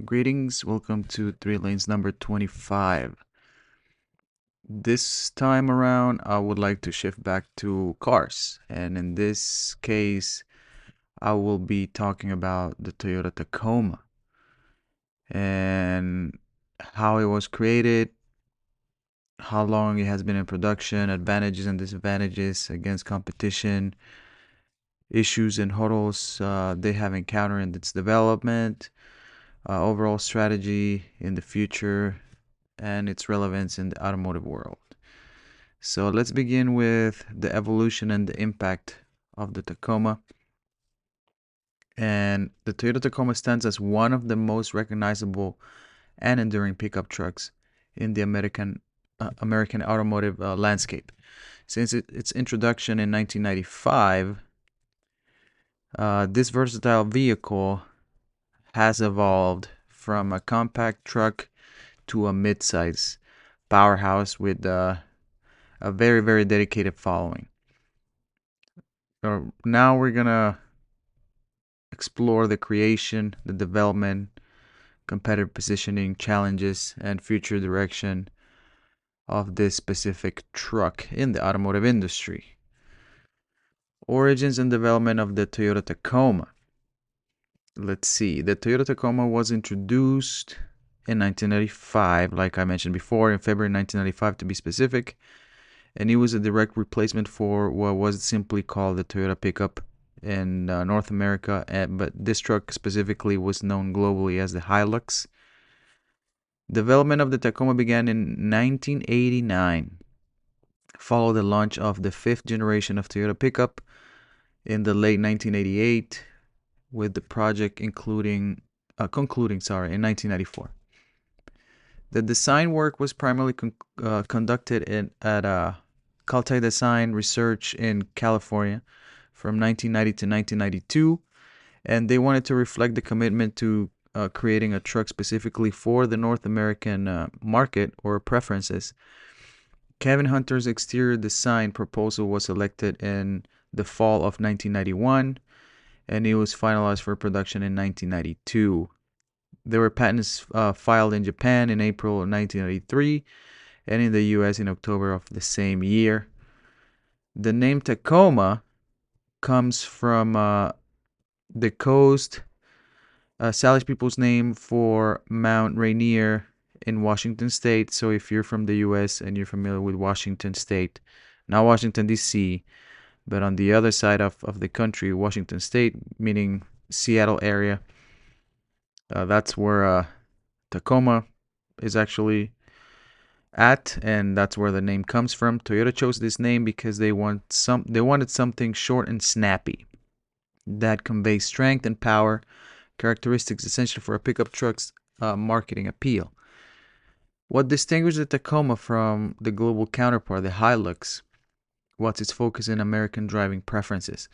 Greetings, welcome to 3 Lanes number 25. This time around, I would like to shift back to cars, and in this case, I will be talking about the Toyota Tacoma and how it was created, how long it has been in production, advantages and disadvantages against competition, issues and hurdles they have encountered in its development, overall strategy in the future, and its relevance in the automotive world. So let's begin with the evolution and the impact of the Tacoma. And the Toyota Tacoma stands as one of the most recognizable and enduring pickup trucks in the American automotive landscape. Since its introduction in 1995, this versatile vehicle has evolved from a compact truck to a mid-size powerhouse with a very, very dedicated following. Now we're gonna explore the creation, the development, competitive positioning, challenges, and future direction of this specific truck in the automotive industry. Origins and development of the Toyota Tacoma. Let's see. The Toyota Tacoma was introduced in 1995, like I mentioned before, in February 1995 to be specific, and it was a direct replacement for what was simply called the Toyota pickup in North America, but this truck specifically was known globally as the Hilux. Development of the Tacoma began in 1989, followed the launch of the fifth generation of Toyota pickup in the late 1988, with the project concluding in 1994. The design work was primarily conducted at Caltech Design Research in California from 1990 to 1992, and they wanted to reflect the commitment to creating a truck specifically for the North American market or preferences. Kevin Hunter's exterior design proposal was selected in the fall of 1991, and it was finalized for production in 1992. There were patents filed in Japan in April of 1993 and in the US in October of the same year. The name Tacoma comes from the coast Salish people's name for Mount Rainier in Washington State. So if you're from the US and you're familiar with Washington State, not Washington DC, but on the other side of the country, Washington State, meaning Seattle area, that's where Tacoma is actually at, and that's where the name comes from. Toyota chose this name because they wanted something short and snappy that conveys strength and power, characteristics essential for a pickup truck's marketing appeal. What distinguishes the Tacoma from the global counterpart, the Hilux? What's its focus in American driving preferences?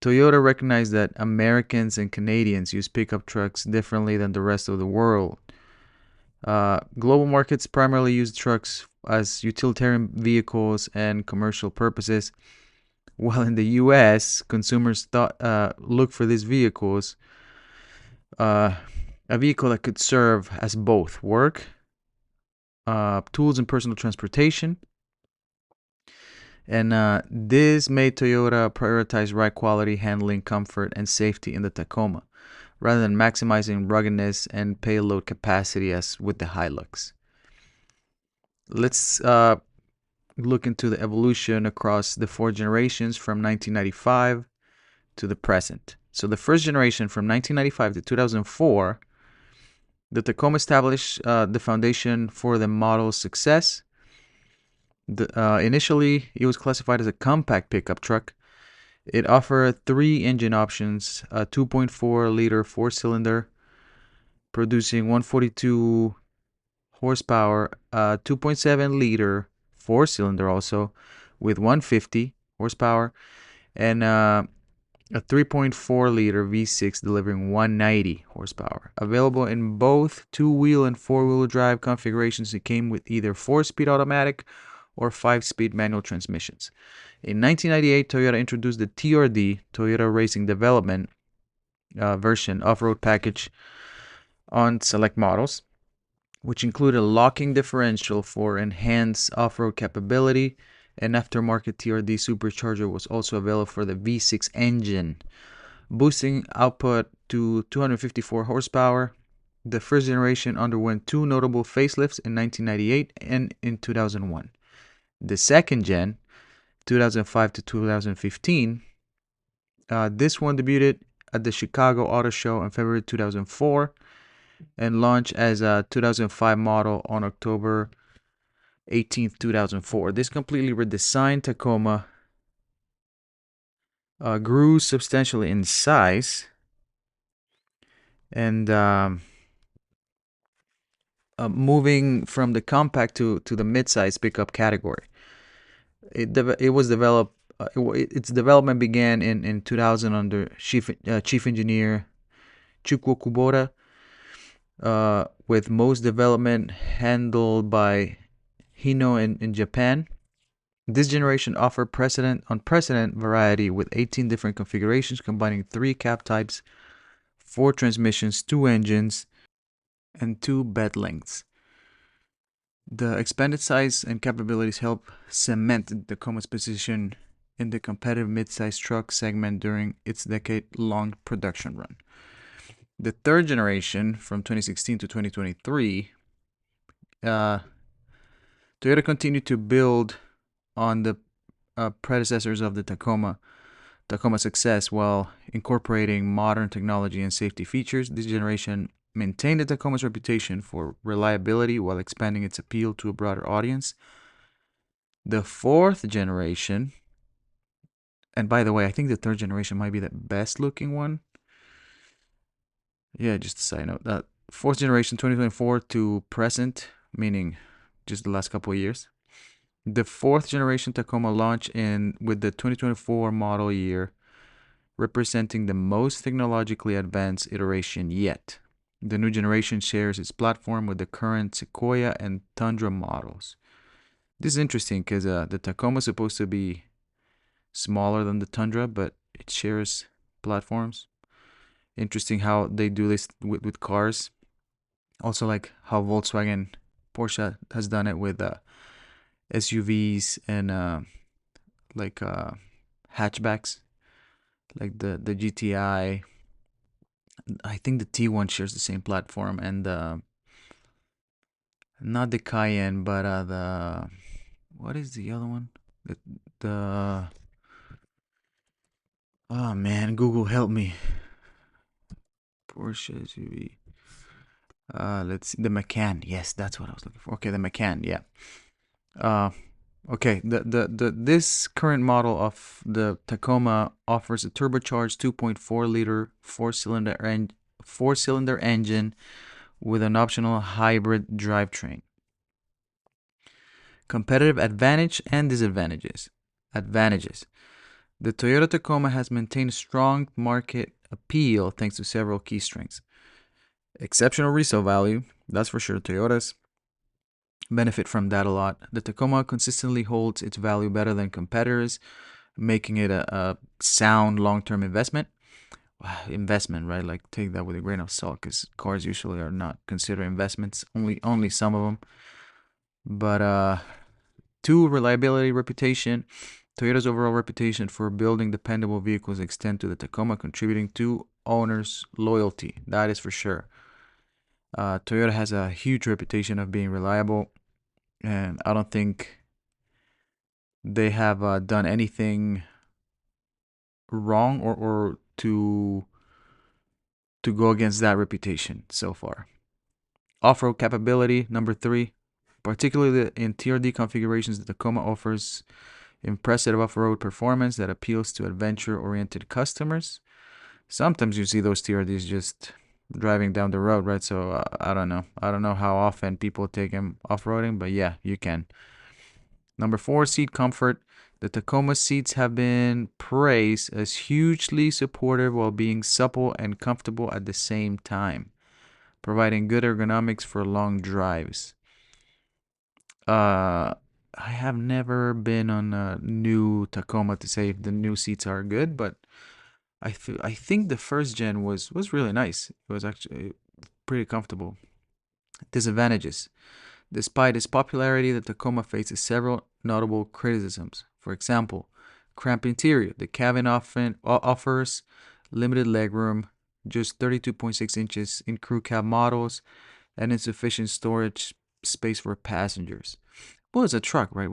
Toyota recognized that Americans and Canadians use pickup trucks differently than the rest of the world. Global markets primarily use trucks as utilitarian vehicles and commercial purposes, while in the US, consumers look for these vehicles, a vehicle that could serve as both work, tools, and personal transportation. And this made Toyota prioritize ride quality, handling, comfort, and safety in the Tacoma, rather than maximizing ruggedness and payload capacity as with the Hilux. Let's look into the evolution across the four generations from 1995 to the present. So the first generation from 1995 to 2004, the Tacoma established the foundation for the model's success. Initially, it was classified as a compact pickup truck. It offered three engine options: a 2.4-liter four-cylinder producing 142 horsepower, a 2.7-liter four-cylinder also with 150 horsepower, and a 3.4-liter V6 delivering 190 horsepower. Available in both two-wheel and four-wheel drive configurations, it came with either 4-speed automatic or 5-speed manual transmissions. In 1998, Toyota introduced the TRD, Toyota Racing Development version off-road package, on select models, which include a locking differential for enhanced off-road capability. An aftermarket TRD supercharger was also available for the V6 engine, boosting output to 254 horsepower. The first generation underwent two notable facelifts in 1998 and in 2001. The second gen, 2005 to 2015, this one debuted at the Chicago Auto Show in February 2004 and launched as a 2005 model on October 18th, 2004. This completely redesigned Tacoma grew substantially in size and moving from the compact to the mid-size pickup category. It was developed. Its development began in 2000 under Chief Engineer Chukwu Kubota, with most development handled by Hino in Japan. This generation offered unprecedented variety with 18 different configurations combining 3 cab types, 4 transmissions, 2 engines, and 2 bed lengths. The expanded size and capabilities help cement the Tacoma's position in the competitive mid-size truck segment during its decade-long production run. The third generation, from 2016 to 2023, Toyota continued to build on the predecessors of the Tacoma success while incorporating modern technology and safety features. This generation maintained the Tacoma's reputation for reliability while expanding its appeal to a broader audience. The fourth generation, and by the way, I think the third generation might be the best looking one. Yeah, just a side note. That fourth generation, 2024 to present, meaning just the last couple of years. The fourth generation Tacoma launched with the 2024 model year, representing the most technologically advanced iteration yet. The new generation shares its platform with the current Sequoia and Tundra models. This is interesting because the Tacoma is supposed to be smaller than the Tundra, but it shares platforms. Interesting how they do this with cars. Also, like how Volkswagen, Porsche has done it with SUVs and hatchbacks, like the GTI. I think the T1 shares the same platform, and not the Cayenne, but the what is the other one? The oh man, Google help me. Porsche SUV. Let's see, the Macan. Yes, that's what I was looking for. Okay, the Macan. Yeah. Okay. This current model of the Tacoma offers a turbocharged 2.4 liter four-cylinder engine with an optional hybrid drivetrain. Competitive advantage and disadvantages. Advantages. The Toyota Tacoma has maintained strong market appeal thanks to several key strengths. Exceptional resale value, that's for sure. Toyotas benefit from that a lot. The Tacoma consistently holds its value better than competitors, making it a sound long-term investment. Investment, right? Like, take that with a grain of salt, because cars usually are not considered investments. Only some of them. But 2, reliability, reputation. Toyota's overall reputation for building dependable vehicles extend to the Tacoma, contributing to owners' loyalty. That is for sure. Toyota has a huge reputation of being reliable, and I don't think they have done anything wrong or to go against that reputation so far. Off-road capability, number 3. Particularly in TRD configurations, the Tacoma offers impressive off-road performance that appeals to adventure-oriented customers. Sometimes you see those TRDs just driving down the road, right? So I don't know. I don't know how often people take them off-roading, but yeah, you can. Number 4, seat comfort. The Tacoma seats have been praised as hugely supportive while being supple and comfortable at the same time, providing good ergonomics for long drives. I have never been on a new Tacoma to say if the new seats are good, but I think the first gen was really nice. It was actually pretty comfortable. Disadvantages. Despite its popularity, the Tacoma faces several notable criticisms. For example, cramped interior. The cabin often offers limited legroom, just 32.6 inches in crew cab models, and insufficient storage space for passengers. Well, it's a truck, right?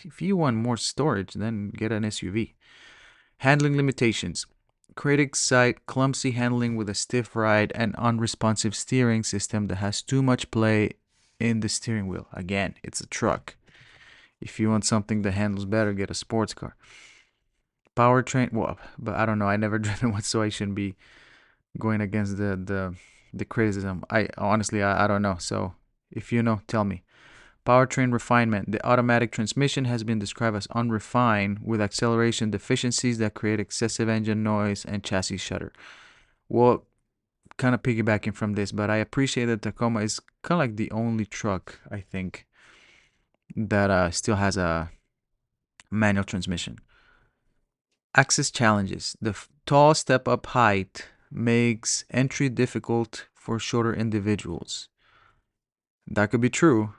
If you want more storage, then get an SUV. Handling limitations. Critics cite clumsy handling with a stiff ride and unresponsive steering system that has too much play in the steering wheel. Again, it's a truck. If you want something that handles better, get a sports car. Powertrain, well, but I don't know. I never driven one, so I shouldn't be going against the criticism. I honestly, I don't know. So if you know, tell me. Powertrain refinement. The automatic transmission has been described as unrefined with acceleration deficiencies that create excessive engine noise and chassis shudder. Well, kind of piggybacking from this, but I appreciate that Tacoma is kind of like the only truck, I think, that still has a manual transmission. Access challenges. The tall step up height makes entry difficult for shorter individuals. That could be true.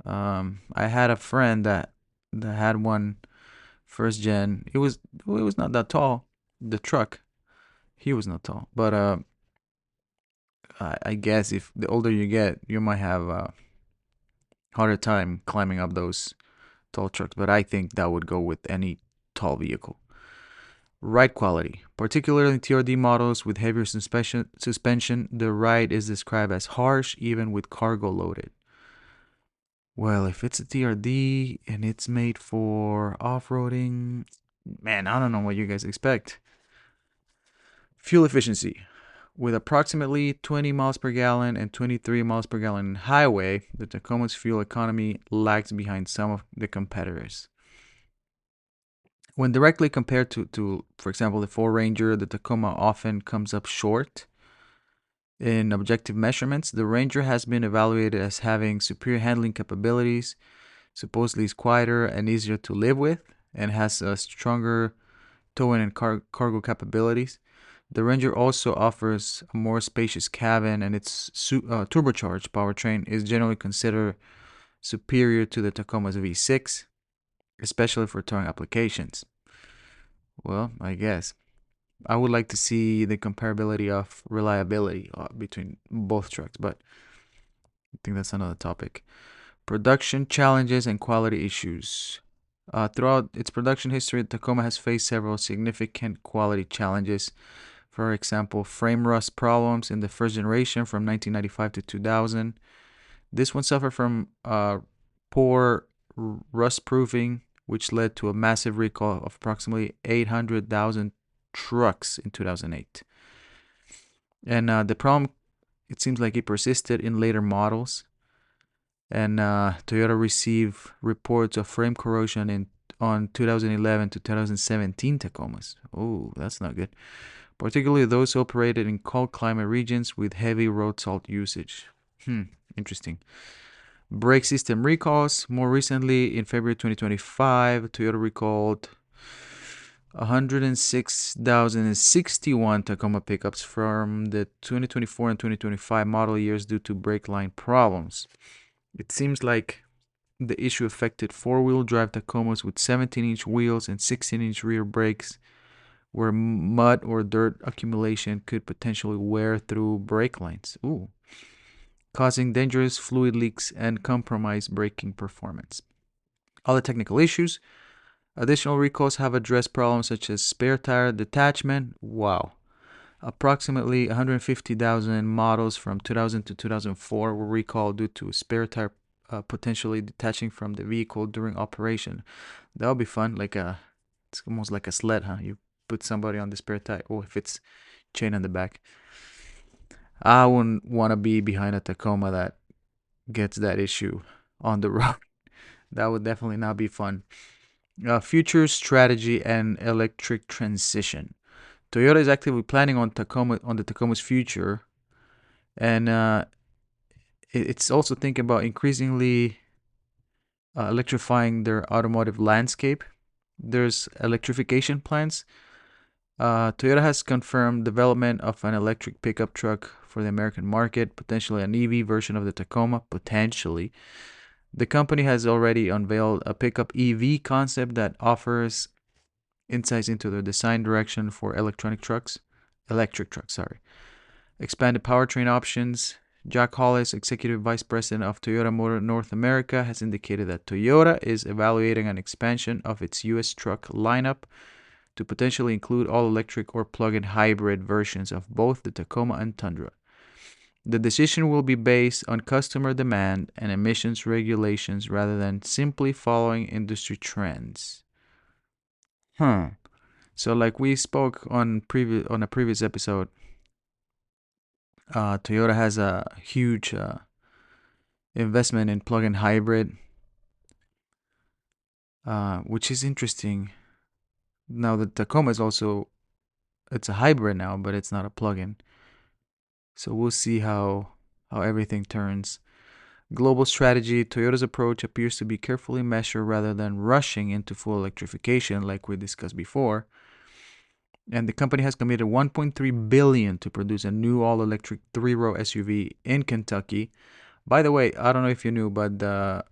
I had a friend that had one first gen. It was not that tall. The truck, he was not tall, but I guess if the older you get, you might have a harder time climbing up those tall trucks. But I think that would go with any tall vehicle. Ride quality, particularly in TRD models with heavier suspension, the ride is described as harsh even with cargo loaded. Well, if it's a TRD and it's made for off-roading, man, I don't know what you guys expect. Fuel efficiency. With approximately 20 miles per gallon and 23 miles per gallon in highway, the Tacoma's fuel economy lags behind some of the competitors. When directly compared to, for example, the Ford Ranger, the Tacoma often comes up short. In objective measurements, the Ranger has been evaluated as having superior handling capabilities, supposedly is quieter and easier to live with, and has a stronger towing and cargo capabilities. The Ranger also offers a more spacious cabin, and its turbocharged powertrain is generally considered superior to the Tacoma's V6, especially for towing applications. Well, I guess. I would like to see the comparability of reliability between both trucks, but I think that's another topic. Production challenges and quality issues. Throughout its production history, Tacoma has faced several significant quality challenges. For example, frame rust problems in the first generation from 1995 to 2000. This one suffered from poor rust proofing, which led to a massive recall of approximately 800,000 trucks in 2008. And the problem, it seems like it persisted in later models. And Toyota received reports of frame corrosion on 2011 to 2017 Tacomas. Oh, that's not good. Particularly those operated in cold climate regions with heavy road salt usage. Interesting. Brake system recalls. More recently, in February 2025, Toyota recalled 106,061 Tacoma pickups from the 2024 and 2025 model years due to brake line problems. It seems like the issue affected four-wheel drive Tacomas with 17-inch wheels and 16-inch rear brakes, where mud or dirt accumulation could potentially wear through brake lines, causing dangerous fluid leaks and compromise braking performance. Other technical issues. Additional recalls have addressed problems such as spare tire detachment. Wow. Approximately 150,000 models from 2000 to 2004 were recalled due to spare tire potentially detaching from the vehicle during operation. That would be fun. It's almost like a sled, huh? You put somebody on the spare tire. Oh, if it's chain on the back. I wouldn't want to be behind a Tacoma that gets that issue on the road. That would definitely not be fun. Future strategy and electric transition. Toyota is actively planning on the Tacoma's future, and it's also thinking about increasingly electrifying their automotive landscape. There's electrification plans Toyota has confirmed development of an electric pickup truck for the American market, potentially an EV version of the Tacoma, potentially. The company has already unveiled a pickup EV concept that offers insights into their design direction for electric trucks, sorry. Expanded powertrain options. Jack Hollis, Executive Vice President of Toyota Motor North America, has indicated that Toyota is evaluating an expansion of its U.S. truck lineup to potentially include all-electric or plug-in hybrid versions of both the Tacoma and Tundra. The decision will be based on customer demand and emissions regulations rather than simply following industry trends. So like we spoke on a previous episode, Toyota has a huge investment in plug-in hybrid, which is interesting. Now the Tacoma is also, it's a hybrid now, but it's not a plug-in. So we'll see how everything turns. Global strategy. Toyota's approach appears to be carefully measured rather than rushing into full electrification like we discussed before. And the company has committed $1.3 billion to produce a new all-electric 3-row SUV in Kentucky. By the way, I don't know if you knew, but the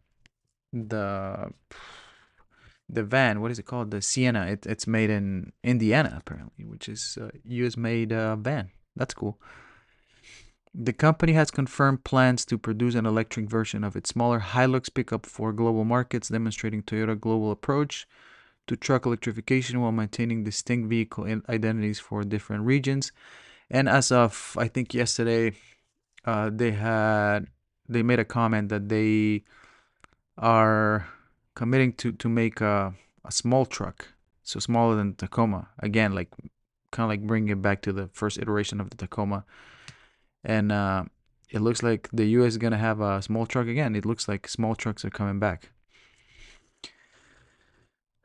van, what is it called? The Sienna. It's made in Indiana apparently, which is a US-made van. That's cool. The company has confirmed plans to produce an electric version of its smaller Hilux pickup for global markets, demonstrating Toyota's global approach to truck electrification while maintaining distinct vehicle identities for different regions. And as of, I think yesterday, they made a comment that they are committing to make a small truck, so smaller than Tacoma. Again, like kind of like bringing it back to the first iteration of the Tacoma. And it looks like the US is going to have a small truck again. It looks like small trucks are coming back.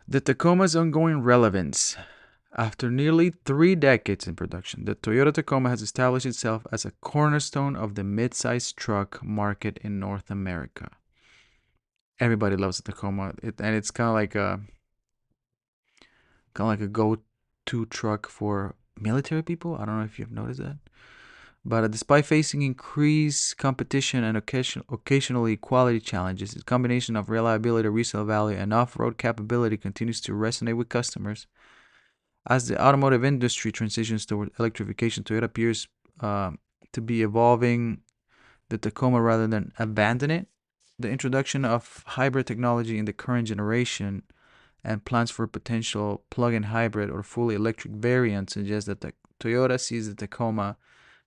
The Tacoma's ongoing relevance. After nearly 3 decades in production, the Toyota Tacoma has established itself as a cornerstone of the mid-size truck market in North America. Everybody loves the Tacoma, and it's kind of like a go-to truck for military people. I don't know if you've noticed that. But despite facing increased competition and occasionally quality challenges, its combination of reliability, resale value, and off-road capability continues to resonate with customers. As the automotive industry transitions toward electrification, Toyota appears to be evolving the Tacoma rather than abandon it. The introduction of hybrid technology in the current generation and plans for potential plug-in hybrid or fully electric variant suggest that Toyota sees the Tacoma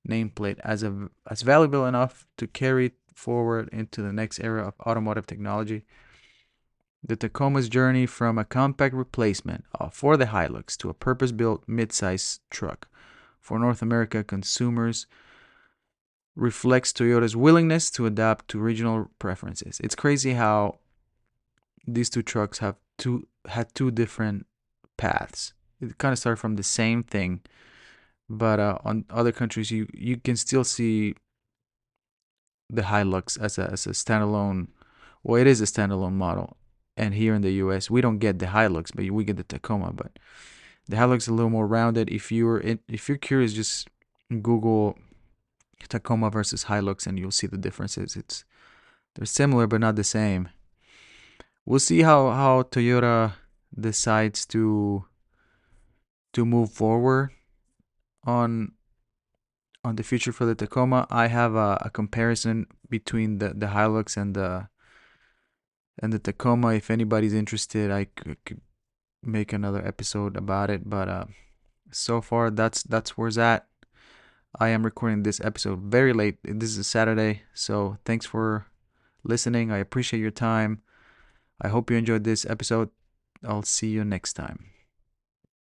nameplate as valuable enough to carry forward into the next era of automotive technology. The Tacoma's journey from a compact replacement for the Hilux to a purpose-built mid-size truck for North America consumers reflects Toyota's willingness to adapt to regional preferences. It's crazy how these two trucks had two different paths. It kind of started from the same thing, but on other countries, you can still see the Hilux as a standalone. Well, it is a standalone model, and here in the U.S., we don't get the Hilux, but we get the Tacoma. But the Hilux is a little more rounded. If you're curious, just Google Tacoma versus Hilux, and you'll see the differences. They're similar but not the same. We'll see how Toyota decides to move forward on the future for the Tacoma. I have a comparison between the Hilux and the Tacoma. If anybody's interested, I could make another episode about it. But so far, that's where it's at. I am recording this episode very late. This is a Saturday, so thanks for listening. I appreciate your time. I hope you enjoyed this episode. I'll see you next time.